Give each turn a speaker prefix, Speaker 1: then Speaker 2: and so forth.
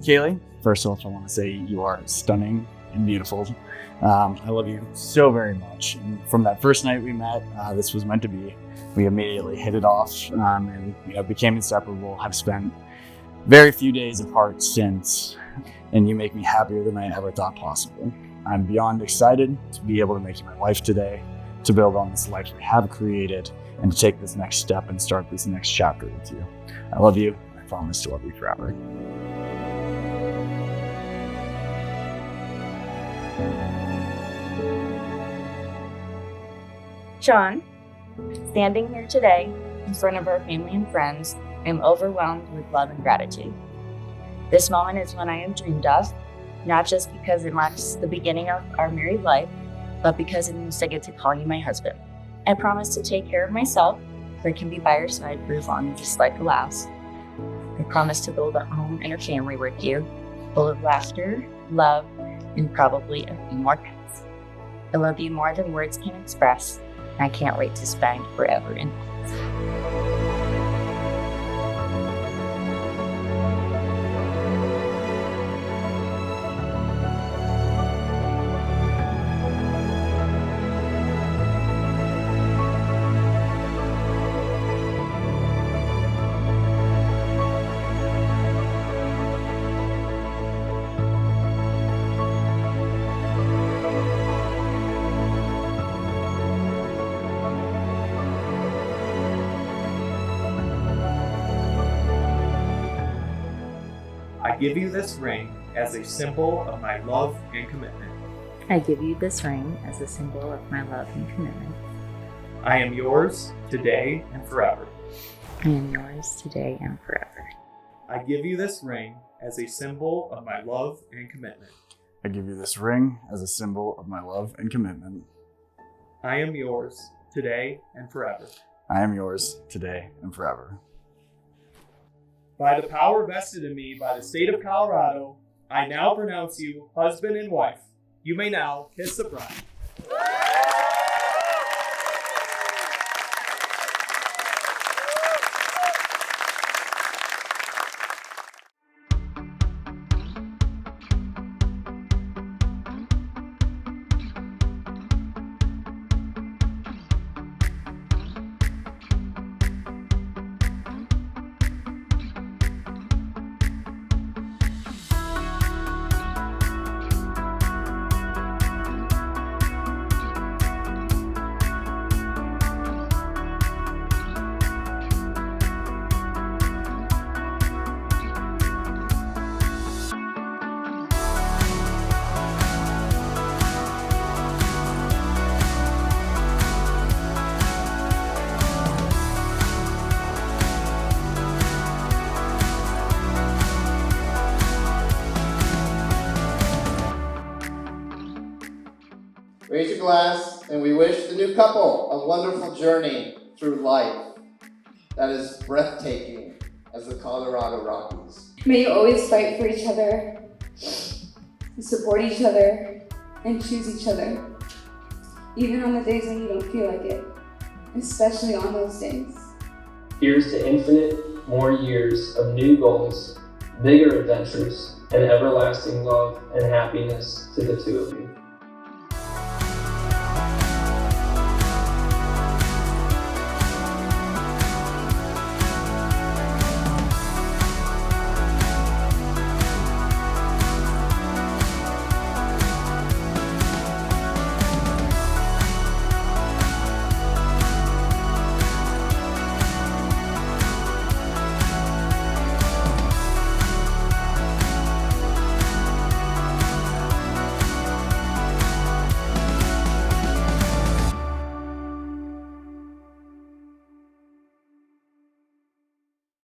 Speaker 1: Kaylee, first off, I want to say you are stunning and beautiful. I love you so very much. And from that first night we met, this was meant to be. We immediately hit it off and became inseparable. I've spent very few days apart since, and you make me happier than I ever thought possible. I'm beyond excited to be able to make you my wife today, to build on this life we have created, and to take this next step and start this next chapter with you. I love you. I promise to love you forever.
Speaker 2: Sean, standing here today in front of our family and friends, I am overwhelmed with love and gratitude. This moment is one I have dreamed of, not just because it marks the beginning of our married life, but because it means I get to call you my husband. I promise to take care of myself so I can be by your side for as long as this life allows. I promise to build a home and a family with you, full of laughter, love, and probably a few more pets. I love you more than words can express, and I can't wait to spend forever in peace.
Speaker 3: I give you this ring as a symbol of my love and commitment.
Speaker 2: I give you this ring as a symbol of my love and commitment.
Speaker 3: I am yours today and forever.
Speaker 2: I am yours today and forever.
Speaker 3: I give you this ring as a symbol of my love and commitment.
Speaker 1: I give you this ring as a symbol of my love and commitment.
Speaker 3: I am yours today and forever.
Speaker 1: I am yours today and forever.
Speaker 3: By the power vested in me by the state of Colorado, I now pronounce you husband and wife. You may now kiss the bride.
Speaker 4: Raise your glass, and we wish the new couple a wonderful journey through life that is breathtaking as the Colorado Rockies.
Speaker 5: May you always fight for each other, support each other, and choose each other, even on the days when you don't feel like it, especially on those days.
Speaker 6: Here's to infinite more years of new goals, bigger adventures, and everlasting love and happiness to the two of you.